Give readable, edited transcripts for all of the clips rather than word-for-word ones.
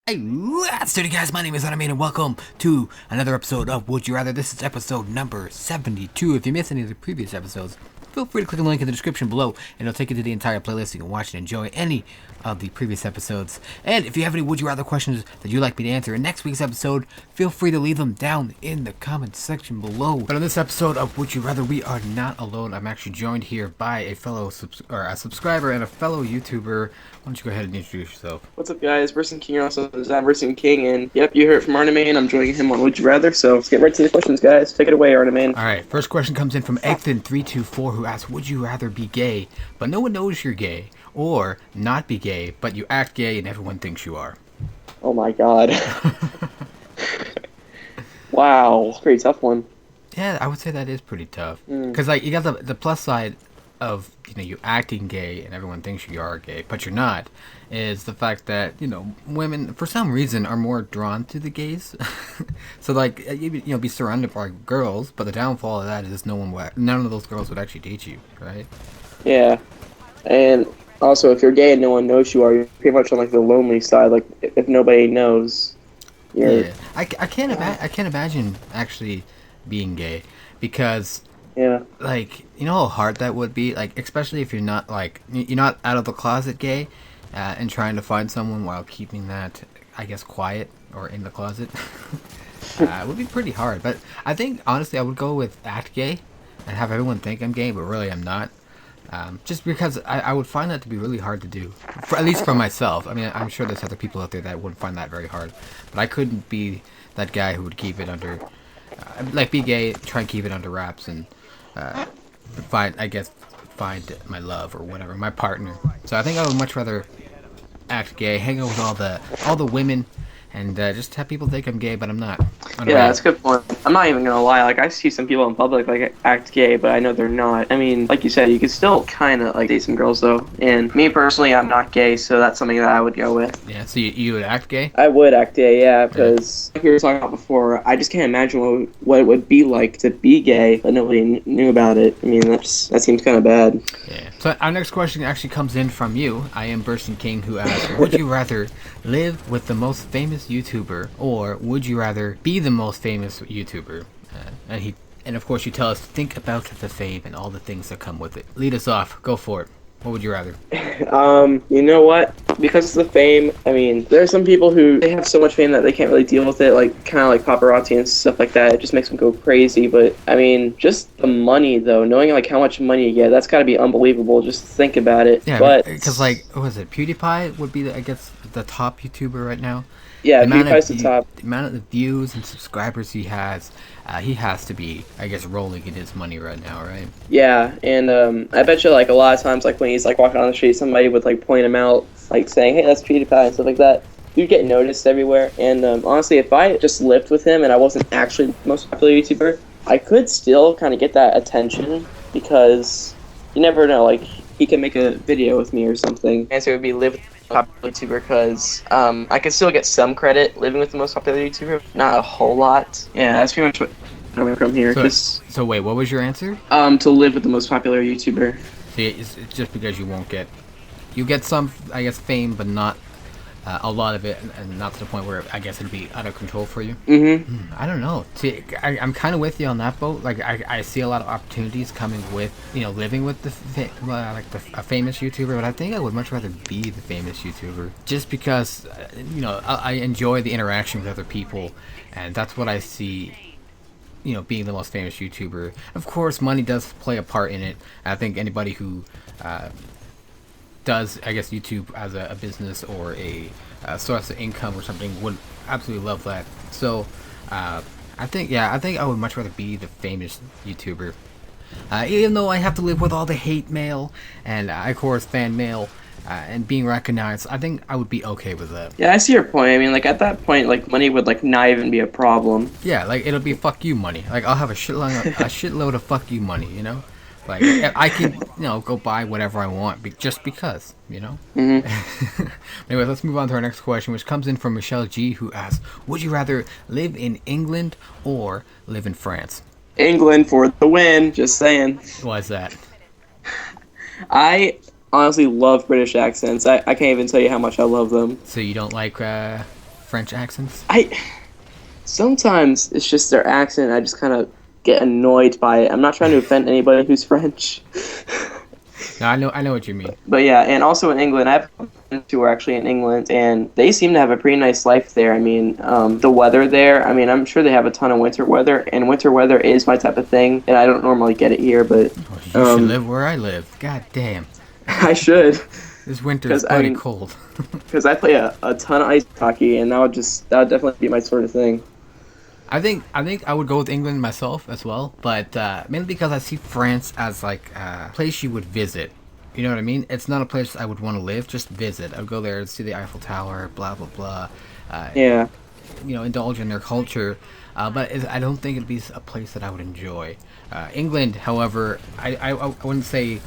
Hey, let's do it, guys. My name is Arnimane, and welcome to another episode of Would You Rather. This is episode number 72. If you missed any of the previous episodes, feel free to click the link in the description below, and it'll take you to the entire playlist. You can watch and enjoy any of the previous episodes. And if you have any Would You Rather questions that you'd like me to answer in next week's episode, feel free to leave them down in the comment section below. But on this episode of Would You Rather, we are not alone. I'm actually joined here by a fellow subscriber and a fellow YouTuber. Why don't you go ahead and introduce yourself? What's up, guys? Bursting also is I'm Bursting King, and yep, you heard it from Arnimane. I'm joining him on Would You Rather, so let's get right to the questions, guys. Take it away, Arnimane. Alright, first question comes in from Egthan324, who asks, would you rather be gay, but no one knows you're gay, or not be gay, but you act gay and everyone thinks you are? Oh my god. Wow. Pretty tough one. Yeah, I would say that is pretty tough. Because, like, you got the plus side of, you acting gay and everyone thinks you are gay, but you're not, is the fact that, women, for some reason, are more drawn to the gays. So, like, be surrounded by girls, but the downfall of that is none of those girls would actually date you, right? Yeah. And also, if you're gay and no one knows you are, you're pretty much on, like, the lonely side. Like, if nobody knows, you're... Yeah. I can't imagine actually being gay, because... Yeah. Like, you know how hard that would be? Like, especially if you're not, like, you're not out of the closet gay, and trying to find someone while keeping that, I guess, quiet or in the closet. It would be pretty hard. But I think, honestly, I would go with act gay and have everyone think I'm gay, but really I'm not. Just because I would find that to be really hard to do. At least for myself. I mean, I'm sure there's other people out there that would find that very hard. But I couldn't be that guy who would keep it under... be gay, try and keep it under wraps, and... find my love or whatever, my partner. So I think I would much rather act gay, hang out with all the women, and just have people think I'm gay, but I'm not. Yeah, that's a good point. I'm not even gonna lie, like, I see some people in public, like, act gay, but I know they're not. I mean, like you said, you could still kind of, like, date some girls, though. And me, personally, I'm not gay, so that's something that I would go with. Yeah, so you would act gay? I would act gay, yeah, because, like we were talking about before, I just can't imagine what it would be like to be gay, but nobody knew about it. I mean, that seems kind of bad. Yeah. So our next question actually comes in from you. I am Bursting King, who asks, would you rather live with the most famous YouTuber, or would you rather be the most famous YouTuber? And of course you tell us to think about the fame and all the things that come with it. Lead us off. Go for it. What would you rather? You know what? Because of the fame, I mean, there are some people who they have so much fame that they can't really deal with it, like kind of like paparazzi and stuff like that. It just makes them go crazy. But I mean, just the money though, knowing like how much money you get, that's got to be unbelievable. Just to think about it. Yeah, but because like, what was it? PewDiePie would be, I guess, the top YouTuber right now. Yeah, PewDiePie's the top. The amount of views and subscribers he has to be, I guess, rolling in his money right now, right? Yeah, and I bet you, like, a lot of times, like, when he's, like, walking on the street, somebody would, like, point him out, like, saying, hey, that's PewDiePie, and stuff like that. You'd get noticed everywhere, and honestly, if I just lived with him and I wasn't actually the most popular YouTuber, I could still kind of get that attention, because you never know, like, he can make a video with me or something. And so it would be live with popular YouTuber, because I could still get some credit living with the most popular YouTuber, not a whole lot. Yeah, that's pretty much what I went from here. So wait, what was your answer? To live with the most popular YouTuber. See, it's just because you get some, I guess, fame, but not a lot of it, and not to the point where I guess it'd be out of control for you. Mm-hmm. I don't know. See, I'm kind of with you on that boat. Like, I see a lot of opportunities coming with, living with a famous YouTuber, but I think I would much rather be the famous YouTuber, just because, I enjoy the interaction with other people, and that's what I see, being the most famous YouTuber. Of course, money does play a part in it. I think anybody who does, I guess, YouTube as a business or a source of income or something would absolutely love that. So I think I would much rather be the famous YouTuber, even though I have to live with all the hate mail and of course fan mail and being recognized. I think I would be okay with that. Yeah, I see your point. I mean, like, at that point, like, money would, like, not even be a problem. Yeah, like, it'll be fuck you money. Like, I'll have a shitload of fuck you money, Like, I can, go buy whatever I want just because, Mm-hmm. Anyway, let's move on to our next question, which comes in from Michelle G, who asks, would you rather live in England or live in France? England for the win, just saying. Why is that? I honestly love British accents. I can't even tell you how much I love them. So you don't like French accents? Sometimes it's just their accent. I just kind of get annoyed by it. I'm not trying to offend anybody who's French. No, I know what you mean. But yeah, and also in England, I have friends who are actually in England, and they seem to have a pretty nice life there. I mean, the weather there, I mean, I'm sure they have a ton of winter weather, and winter weather is my type of thing, and I don't normally get it here, but... Oh, you should live where I live. God damn. I should. This winter is pretty cold. Because I play a ton of ice hockey, and that would definitely be my sort of thing. I think I would go with England myself as well, but mainly because I see France as like a place you would visit. You know what I mean? It's not a place I would want to live, just visit. I would go there and see the Eiffel Tower, blah blah blah. Yeah. You know, indulge in their culture, but I don't think it'd be a place that I would enjoy. England, however, I wouldn't say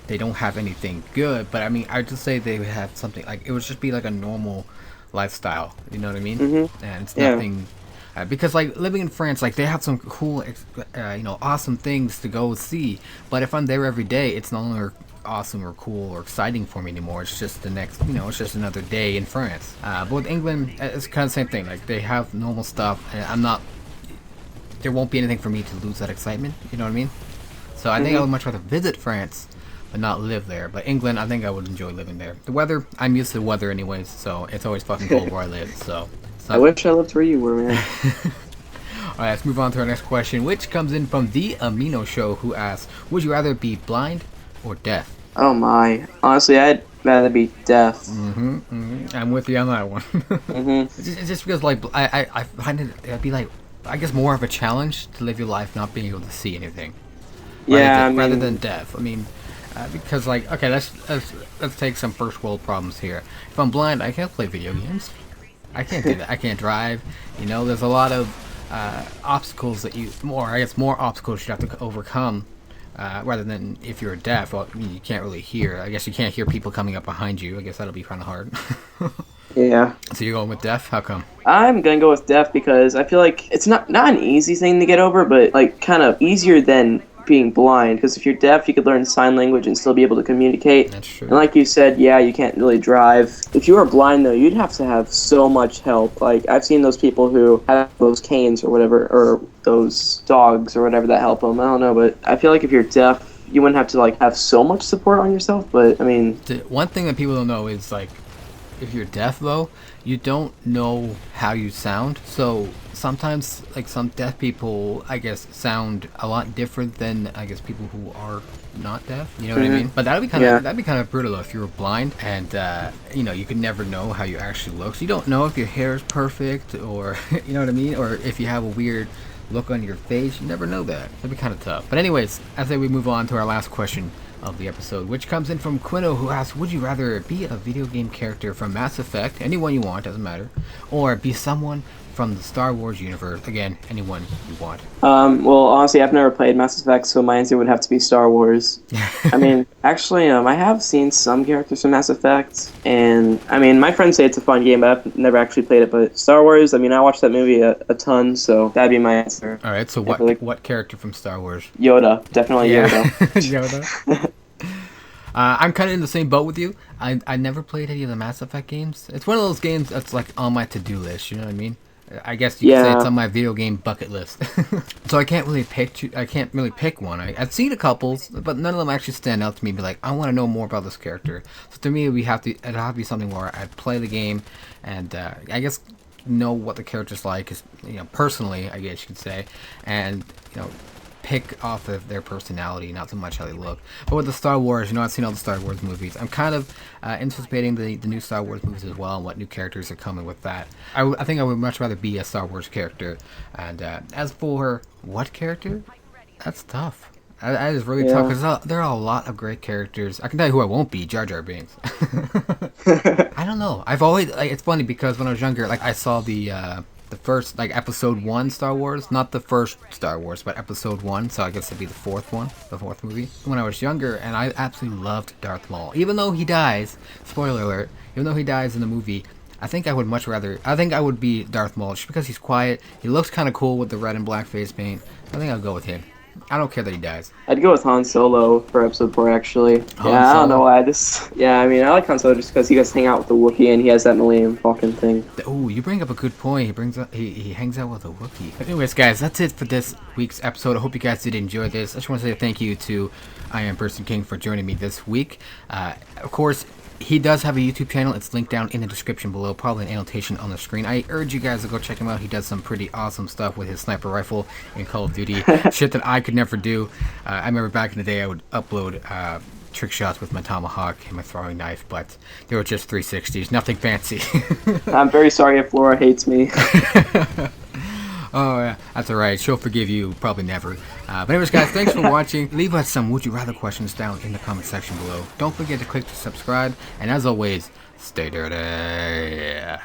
they don't have anything good, but I mean I'd just say they would have something like it would just be like a normal lifestyle. You know what I mean? Mm-hmm. And it's nothing. Because like living in France, like they have some cool, awesome things to go see. But if I'm there every day, it's no longer awesome or cool or exciting for me anymore. It's just the next, it's just another day in France. But with England, it's kind of the same thing. Like they have normal stuff, and there won't be anything for me to lose that excitement. You know what I mean? So I think I would much rather visit France, but not live there. But England, I think I would enjoy living there. The weather, I'm used to the weather anyways, so it's always fucking cold where I live. So. I wish I lived where you were, man. Alright, let's move on to our next question, which comes in from The Amino Show, who asks, would you rather be blind or deaf? Oh my. Honestly, I'd rather be deaf. I'm with you on that one. It's just because, like, I find it'd be, like, I guess more of a challenge to live your life not being able to see anything. Rather than deaf. I mean, because, like, okay, let's take some first world problems here. If I'm blind, I can't play video games. I can't do that. I can't drive. There's a lot of obstacles more obstacles you have to overcome rather than if you're deaf. Well, you can't really hear. I guess you can't hear people coming up behind you. I guess that'll be kind of hard. Yeah. So you're going with deaf? How come? I'm gonna go with deaf because I feel like it's not an easy thing to get over, but like kind of easier than being blind, because if you're deaf you could learn sign language and still be able to communicate. That's true. And like you said, yeah, you can't really drive. If you were blind though, you'd have to have so much help. Like I've seen those people who have those canes or whatever, or those dogs or whatever that help them. I don't know, but I feel like if you're deaf you wouldn't have to like have so much support on yourself. But I mean, the one thing that people don't know is like if you're deaf though, you don't know how you sound. So sometimes like some deaf people I guess sound a lot different than I guess people who are not deaf. You know what I mean? But that'd be kind of brutal if you were blind and you could never know how you actually look. So you don't know if your hair is perfect or you know what I mean, or if you have a weird look on your face. You never know that. That'd be kind of tough. But anyways, I say we move on to our last question of the episode, which comes in from Quino, who asks, would you rather be a video game character from Mass Effect, anyone you want, doesn't matter, or be someone from the Star Wars universe, again, anyone you want? Well, honestly, I've never played Mass Effect, so my answer would have to be Star Wars. I mean, actually, I have seen some characters from Mass Effect, and, I mean, my friends say it's a fun game, but I've never actually played it, but Star Wars, I mean, I watched that movie a ton, so that'd be my answer. Alright, so what character from Star Wars? Yoda, definitely Yoda. Yoda? I'm kind of in the same boat with you. I never played any of the Mass Effect games. It's one of those games that's like on my to-do list, you know what I mean? I guess you could say it's on my video game bucket list. So I can't really pick one. I've seen a couple, but none of them actually stand out to me. Be like, I want to know more about this character. So to me, it'd have to be something where I'd play the game, and I guess know what the character's like, personally, I guess you could say, and pick off of their personality, not so much how they look. But with the Star Wars, I've seen all the Star Wars movies. I'm kind of anticipating the new Star Wars movies as well, and what new characters are coming with that. I think I would much rather be a Star Wars character. And as for what character, that's tough. That is really tough, because there are a lot of great characters. I can tell you who I won't be: Jar Jar Binks. I don't know. I've always it's funny because when I was younger, I saw the first, episode 1 Star Wars, not the first Star Wars, but episode 1, so I guess it'd be the fourth movie, when I was younger, and I absolutely loved Darth Maul. Even though he dies, spoiler alert, even though he dies in the movie, I think I would be Darth Maul, just because he's quiet, he looks kind of cool with the red and black face paint. I think I'll go with him. I don't care that he dies. I'd go with Han Solo for episode 4, actually. Han I don't Solo? know why. I mean, I like Han Solo just because he gets to hang out with the Wookiee and he has that Millennium Falcon thing. Oh, you bring up a good point. He hangs out with a Wookiee. But anyways, guys, that's it for this week's episode. I hope you guys did enjoy this. I just want to say thank you to I Am King for joining me this week. Of course, he does have a YouTube channel. It's linked down in the description below, probably an annotation on the screen. I urge you guys to go check him out. He does some pretty awesome stuff with his sniper rifle in Call of Duty. Shit that I could never do. I remember back in the day I would upload trick shots with my tomahawk and my throwing knife, but they were just 360s, nothing fancy. I'm very sorry if Laura hates me. Oh, yeah, that's alright. She'll forgive you, probably never. But anyways, guys, thanks for watching. Leave us some would you rather questions down in the comment section below. Don't forget to click to subscribe, and as always, stay dirty.